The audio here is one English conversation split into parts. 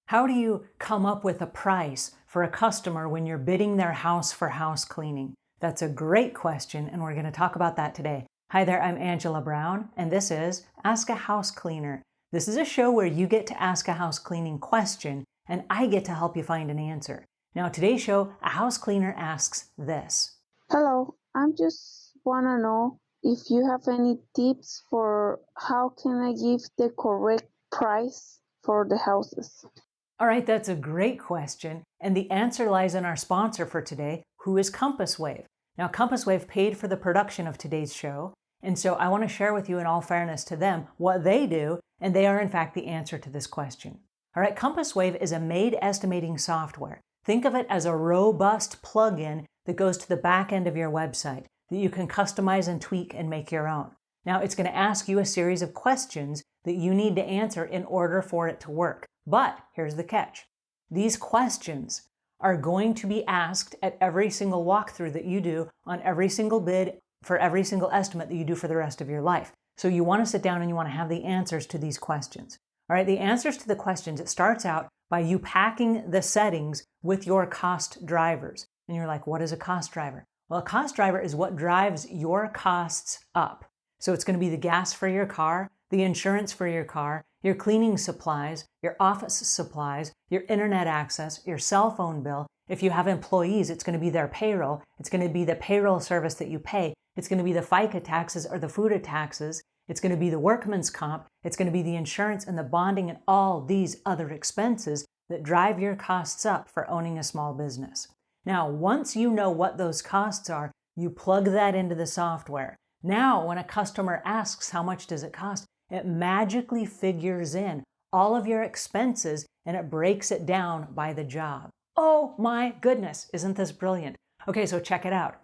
How do you come up with a price for a customer when you're bidding their house for house cleaning? That's a great question, and we're going to talk about that today. Hi there, I'm Angela Brown, and this is Ask a House Cleaner. This is a show where you get to ask a house cleaning question, and I get to help you find an answer. Now, today's show, a house cleaner asks this. Hello, I'm just wanna know if you have any tips for how can I give the correct price for the houses. All right, that's a great question, and the answer lies in our sponsor for today, who is Compass Wave. Now, Compass Wave paid for the production of today's show, and so I want to share with you, in all fairness to them, what they do, and they are in fact the answer to this question. All right, Compass Wave is a made estimating software. Think of it as a robust plugin that goes to the back end of your website that you can customize and tweak and make your own. Now, it's going to ask you a series of questions that you need to answer in order for it to work. But here's the catch. These questions are going to be asked at every single walkthrough that you do on every single bid for every single estimate that you do for the rest of your life. So you want to sit down and you want to have the answers to these questions. All right, the answers to the questions, it starts out by you packing the settings with your cost drivers. And you're like, what is a cost driver? Well, a cost driver is what drives your costs up. So it's going to be the gas for your car, the insurance for your car, your cleaning supplies, your office supplies, your internet access, your cell phone bill. If you have employees, it's going to be their payroll. It's going to be the payroll service that you pay. It's going to be the FICA taxes or the FUTA taxes. It's going to be the workman's comp. It's going to be the insurance and the bonding and all these other expenses that drive your costs up for owning a small business. Now, once you know what those costs are, you plug that into the software. Now, when a customer asks how much does it cost, it magically figures in all of your expenses and it breaks it down by the job. Oh my goodness, isn't this brilliant? Okay, so check it out.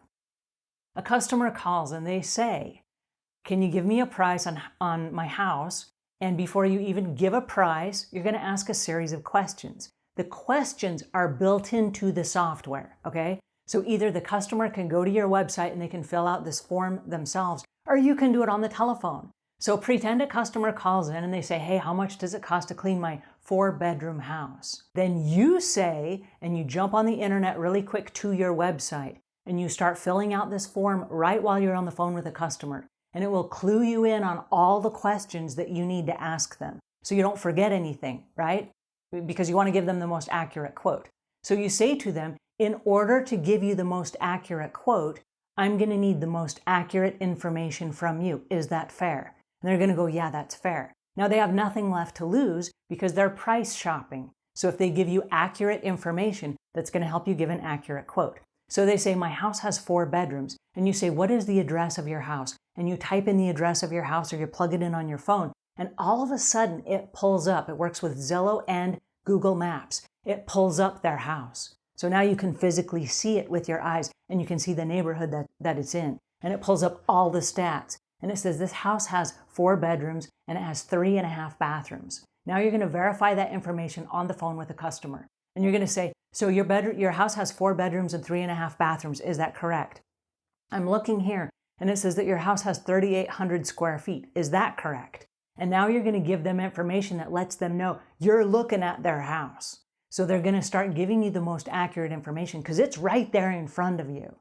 A customer calls and they say, can you give me a price on my house? And before you even give a price, you're going to ask a series of questions. The questions are built into the software, okay? So either the customer can go to your website and they can fill out this form themselves, or you can do it on the telephone. So pretend a customer calls in and they say, hey, how much does it cost to clean my 4-bedroom house? Then you say, and you jump on the internet really quick to your website, and you start filling out this form right while you're on the phone with a customer. And it will clue you in on all the questions that you need to ask them. So you don't forget anything, right? Because you want to give them the most accurate quote. So you say to them, in order to give you the most accurate quote, I'm going to need the most accurate information from you. Is that fair? And they're going to go, yeah, that's fair. Now they have nothing left to lose because they're price shopping. So if they give you accurate information, that's going to help you give an accurate quote. So they say, my house has 4 bedrooms. And you say, what is the address of your house? And you type in the address of your house or you plug it in on your phone. And all of a sudden it pulls up. It works with Zillow and Google Maps. It pulls up their house. So now you can physically see it with your eyes and you can see the neighborhood that it's in. And it pulls up all the stats. And it says this house has 4 bedrooms and it has 3.5 bathrooms. Now you're going to verify that information on the phone with a customer. And you're going to say, so your house has 4 bedrooms and 3.5 bathrooms. Is that correct? I'm looking here and it says that your house has 3,800 square feet. Is that correct? And now you're going to give them information that lets them know you're looking at their house. So they're going to start giving you the most accurate information because it's right there in front of you.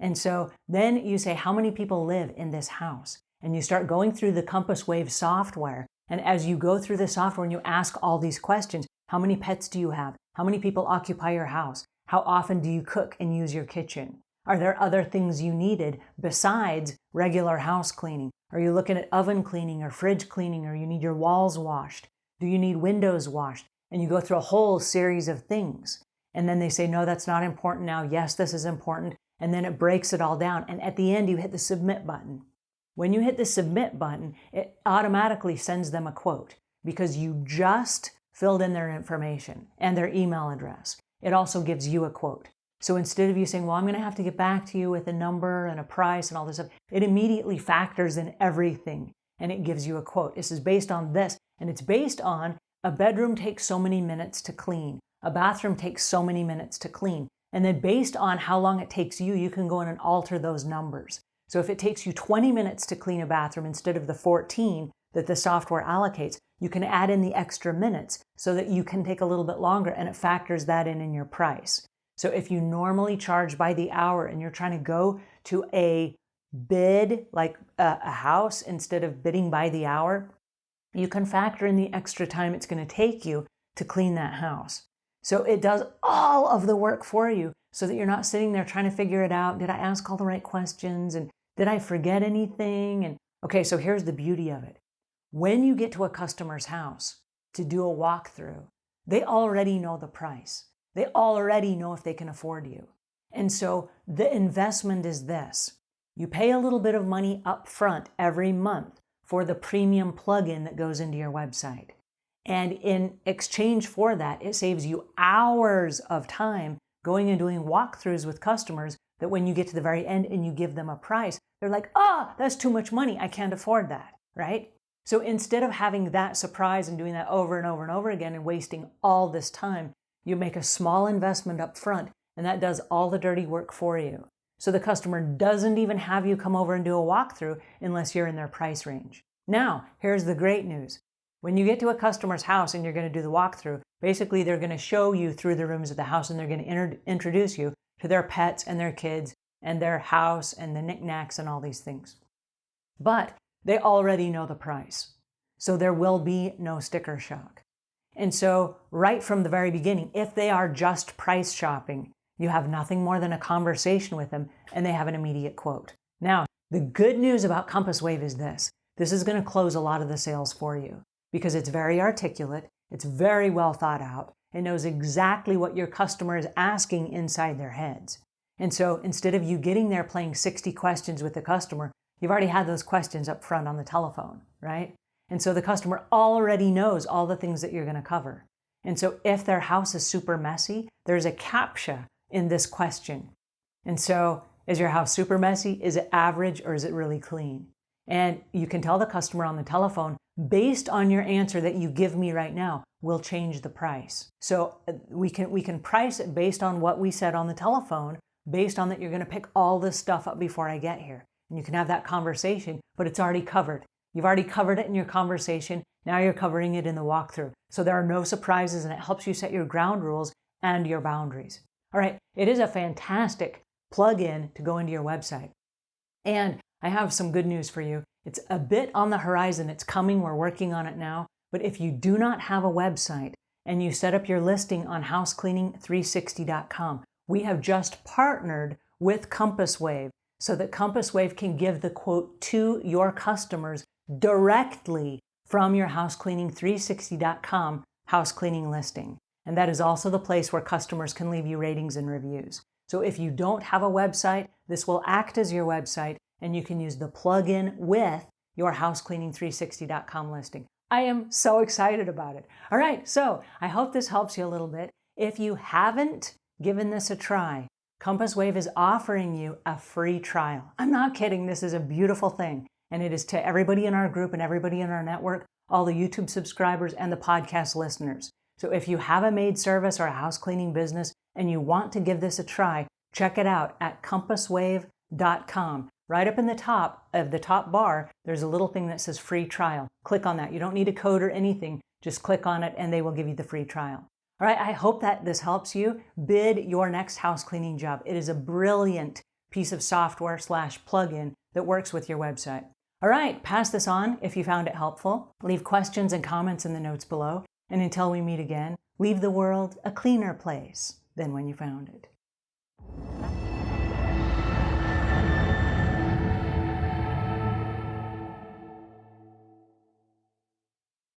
And so then you say, how many people live in this house? And you start going through the Compass Wave software. And as you go through the software and you ask all these questions, how many pets do you have? How many people occupy your house? How often do you cook and use your kitchen? Are there other things you needed besides regular house cleaning? Are you looking at oven cleaning or fridge cleaning, or you need your walls washed? Do you need windows washed? And you go through a whole series of things. And then they say, no, that's not important now. Yes, this is important. And then it breaks it all down. And at the end, you hit the submit button. When you hit the submit button, it automatically sends them a quote because you just filled in their information and their email address. It also gives you a quote. So instead of you saying, well, I'm going to have to get back to you with a number and a price and all this stuff, it immediately factors in everything and it gives you a quote. This is based on this, and it's based on a bedroom takes so many minutes to clean. A bathroom takes so many minutes to clean. And then based on how long it takes you, you can go in and alter those numbers. So if it takes you 20 minutes to clean a bathroom instead of the 14 that the software allocates, you can add in the extra minutes so that you can take a little bit longer, and it factors that in your price. So if you normally charge by the hour and you're trying to go to a bid, like a house, instead of bidding by the hour, you can factor in the extra time it's going to take you to clean that house. So it does all of the work for you so that you're not sitting there trying to figure it out. Did I ask all the right questions? And did I forget anything? And okay, so here's the beauty of it. When you get to a customer's house to do a walkthrough, they already know the price. They already know if they can afford you. And so the investment is this. You pay a little bit of money up front every month for the premium plugin that goes into your website. And in exchange for that, it saves you hours of time going and doing walkthroughs with customers that when you get to the very end and you give them a price, they're like, that's too much money. I can't afford that, right? So instead of having that surprise and doing that over and over and over again and wasting all this time, you make a small investment up front, and that does all the dirty work for you. So the customer doesn't even have you come over and do a walkthrough unless you're in their price range. Now, here's the great news. When you get to a customer's house and you're going to do the walkthrough, basically they're going to show you through the rooms of the house, and they're going to introduce you to their pets and their kids and their house and the knickknacks and all these things. But they already know the price. So there will be no sticker shock. And so right from the very beginning, if they are just price shopping, you have nothing more than a conversation with them and they have an immediate quote. Now, the good news about Compass Wave is this. This is going to close a lot of the sales for you because it's very articulate, it's very well thought out, it knows exactly what your customer is asking inside their heads. And so instead of you getting there playing 60 questions with the customer, you've already had those questions up front on the telephone, right? And so the customer already knows all the things that you're going to cover. And so if their house is super messy, there's a CAPTCHA in this question. And so is your house super messy? Is it average, or is it really clean? And you can tell the customer on the telephone, based on your answer that you give me right now, we'll change the price. So we can price it based on what we said on the telephone, based on that you're going to pick all this stuff up before I get here. And you can have that conversation, but it's already covered. You've already covered it in your conversation. Now you're covering it in the walkthrough. So there are no surprises, and it helps you set your ground rules and your boundaries. All right, it is a fantastic plug-in to go into your website. And I have some good news for you. It's a bit on the horizon. It's coming. We're working on it now. But if you do not have a website and you set up your listing on housecleaning360.com, we have just partnered with Compass Wave so that Compass Wave can give the quote to your customers directly from your housecleaning360.com house cleaning listing. And that is also the place where customers can leave you ratings and reviews. So if you don't have a website, this will act as your website, and you can use the plugin with your housecleaning360.com listing. I am so excited about it. All right, so I hope this helps you a little bit. If you haven't given this a try, Compass Wave is offering you a free trial. I'm not kidding. This is a beautiful thing. And it is to everybody in our group and everybody in our network, all the YouTube subscribers and the podcast listeners. So if you have a maid service or a house cleaning business and you want to give this a try, check it out at compasswave.com. Right up in the top of the top bar, there's a little thing that says free trial. Click on that. You don't need a code or anything. Just click on it and they will give you the free trial. All right, I hope that this helps you bid your next house cleaning job. It is a brilliant piece of software / plugin that works with your website. All right, pass this on if you found it helpful. Leave questions and comments in the notes below. And until we meet again, leave the world a cleaner place than when you found it.